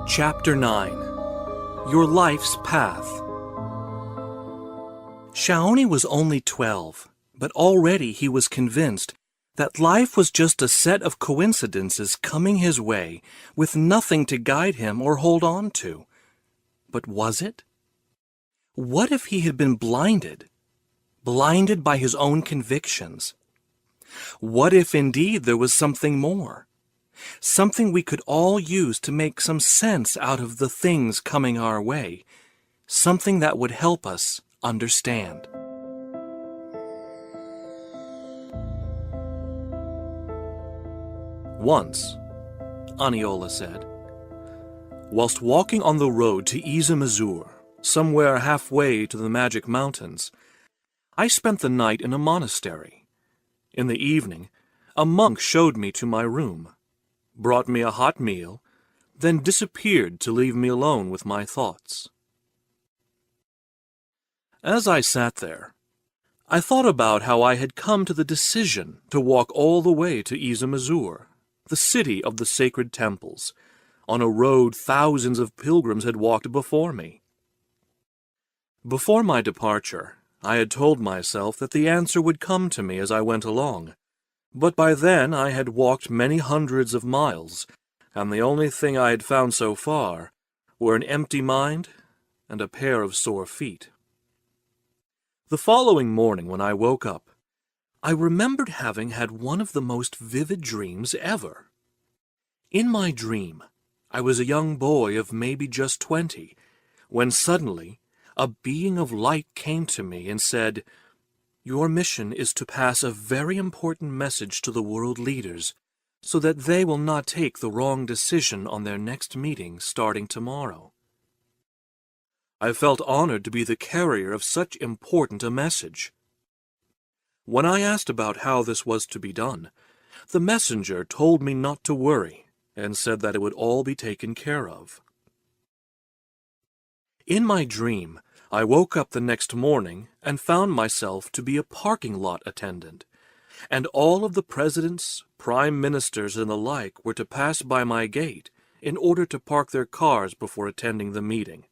Chapter 9 Your Life's Path. Shaoni was only 12, but already he was convinced that life was just a set of coincidences coming his way with nothing to guide him or hold on to. But was it? What if he had been blinded by his own convictions? What if indeed there was something more? Something we could all use to make some sense out of the things coming our way. Something that would help us understand. Once, Aniola said, whilst walking on the road to Izumazur, somewhere halfway to the Magic Mountains, I spent the night in a monastery. In the evening, a monk showed me to my room, brought me a hot meal, then disappeared to leave me alone with my thoughts. As I sat there, I thought about how I had come to the decision to walk all the way to Izumazur, the city of the sacred temples, on a road thousands of pilgrims had walked before me. Before my departure, I had told myself that the answer would come to me as I went along, but by then I had walked many hundreds of miles, and the only thing I had found so far were an empty mind and a pair of sore feet. The following morning when I woke up, I remembered having had one of the most vivid dreams ever. In my dream, I was a young boy of maybe just 20, when suddenly a being of light came to me and said, "Your mission is to pass a very important message to the world leaders, so that they will not take the wrong decision on their next meeting starting tomorrow." I felt honored to be the carrier of such important a message. When I asked about how this was to be done, the messenger told me not to worry and said that it would all be taken care of. In my dream, I woke up the next morning and found myself to be a parking lot attendant, and all of the presidents, prime ministers, and the like were to pass by my gate in order to park their cars before attending the meeting.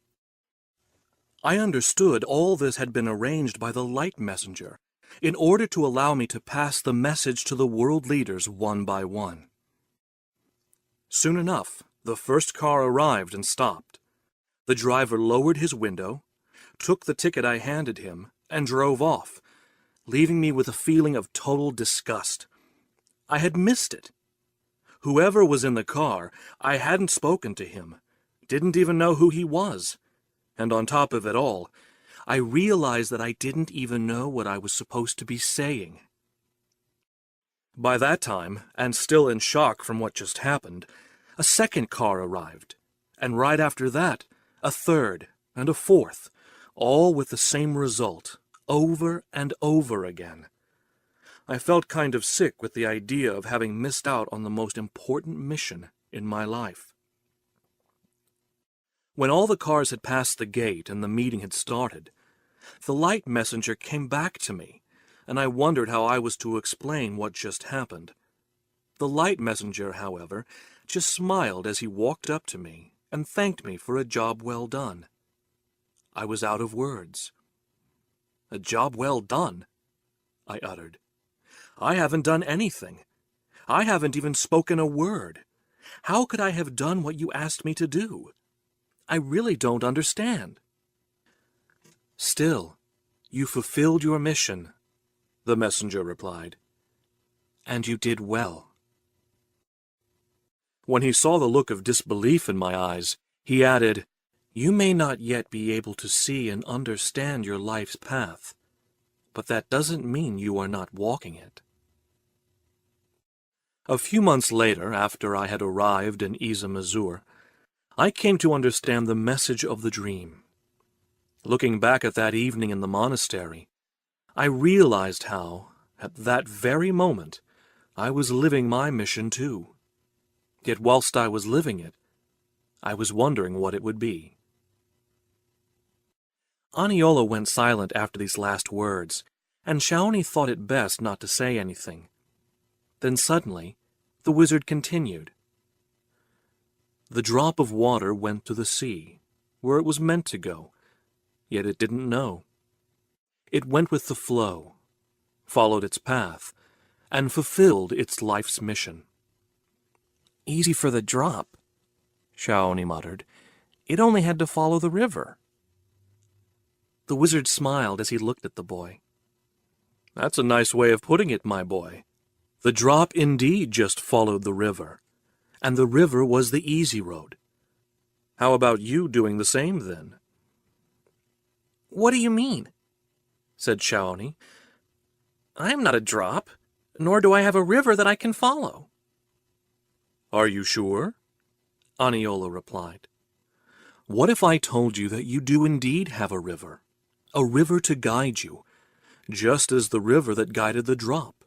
I understood all this had been arranged by the light messenger in order to allow me to pass the message to the world leaders one by one. Soon enough, the first car arrived and stopped. The driver lowered his window, took the ticket I handed him, and drove off, leaving me with a feeling of total disgust. I had missed it. Whoever was in the car, I hadn't spoken to him, didn't even know who he was. And on top of it all, I realized that I didn't even know what I was supposed to be saying. By that time, and still in shock from what just happened, a second car arrived, and right after that, a third and a fourth, all with the same result, over and over again. I felt kind of sick with the idea of having missed out on the most important mission in my life. When all the cars had passed the gate and the meeting had started, the light messenger came back to me, and I wondered how I was to explain what just happened. The light messenger, however, just smiled as he walked up to me and thanked me for a job well done. I was out of words. "A job well done?" I uttered. "I haven't done anything. I haven't even spoken a word. How could I have done what you asked me to do? I really don't understand." "Still, you fulfilled your mission," the messenger replied. "And you did well." When he saw the look of disbelief in my eyes, he added, "You may not yet be able to see and understand your life's path, but that doesn't mean you are not walking it." A few months later, after I had arrived in Izumazur, I came to understand the message of the dream. Looking back at that evening in the monastery, I realized how, at that very moment, I was living my mission too. Yet whilst I was living it, I was wondering what it would be. Aniola went silent after these last words, and Shaoni thought it best not to say anything. Then suddenly, the wizard continued. The drop of water went to the sea, where it was meant to go, yet it didn't know. It went with the flow, followed its path, and fulfilled its life's mission. Easy for the drop, Shaoni muttered. It only had to follow the river. The wizard smiled as he looked at the boy. That's a nice way of putting it, my boy. The drop indeed just followed the river, and the river was the easy road. How about you doing the same, then? What do you mean? Said Shaoni. I am not a drop, nor do I have a river that I can follow. Are you sure? Aniola replied. What if I told you that you do indeed have a river to guide you, just as the river that guided the drop,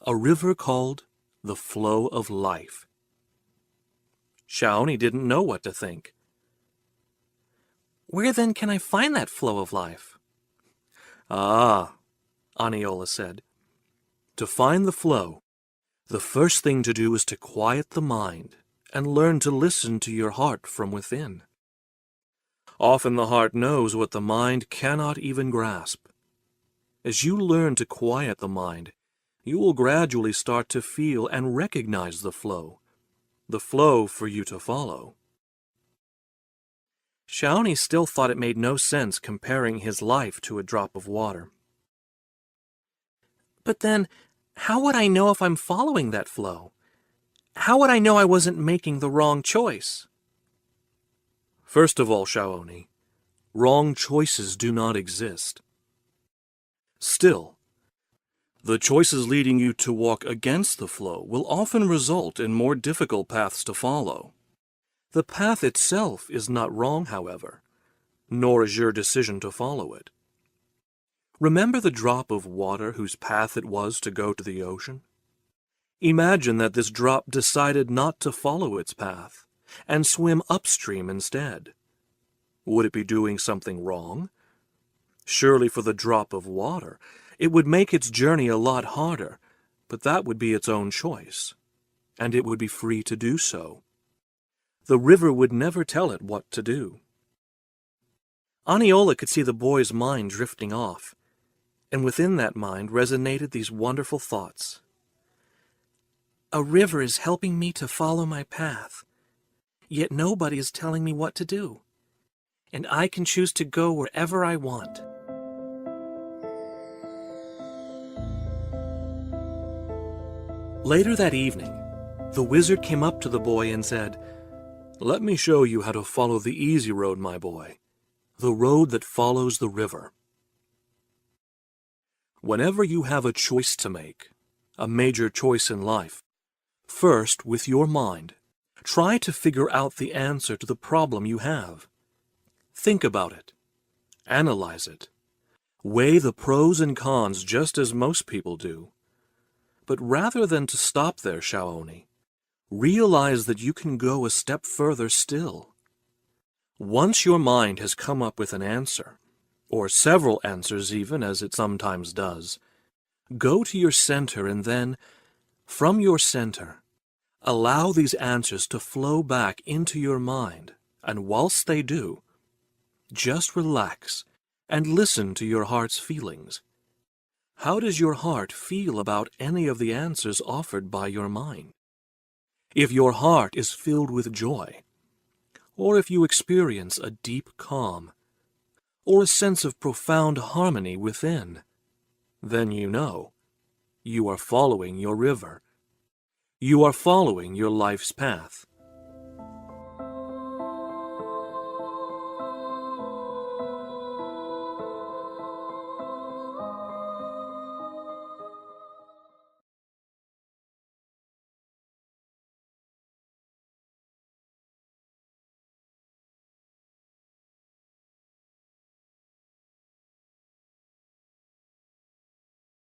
a river called the flow of life? Shaoni didn't know what to think. Where then can I find that flow of life? Ah, Aniola said. To find the flow, the first thing to do is to quiet the mind and learn to listen to your heart from within. Often the heart knows what the mind cannot even grasp. As you learn to quiet the mind, you will gradually start to feel and recognize the flow for you to follow. Shaoni still thought it made no sense comparing his life to a drop of water. But then, how would I know if I'm following that flow? How would I know I wasn't making the wrong choice? First of all, Shaoni, wrong choices do not exist. Still, the choices leading you to walk against the flow will often result in more difficult paths to follow. The path itself is not wrong, however, nor is your decision to follow it. Remember the drop of water whose path it was to go to the ocean? Imagine that this drop decided not to follow its path and swim upstream instead. Would it be doing something wrong? Surely for the drop of water, it would make its journey a lot harder, but that would be its own choice, and it would be free to do so. The river would never tell it what to do. Aniola could see the boy's mind drifting off, and within that mind resonated these wonderful thoughts. A river is helping me to follow my path, yet nobody is telling me what to do, and I can choose to go wherever I want. Later that evening, the wizard came up to the boy and said, "Let me show you how to follow the easy road, my boy, the road that follows the river. Whenever you have a choice to make, a major choice in life, first, with your mind, try to figure out the answer to the problem you have. Think about it. Analyze it. Weigh the pros and cons just as most people do. But rather than to stop there, Shaoni, realize that you can go a step further still. Once your mind has come up with an answer, or several answers even, as it sometimes does, go to your center and then, from your center, allow these answers to flow back into your mind, and whilst they do, just relax and listen to your heart's feelings. How does your heart feel about any of the answers offered by your mind? If your heart is filled with joy, or if you experience a deep calm, or a sense of profound harmony within, then you know you are following your river. You are following your life's path.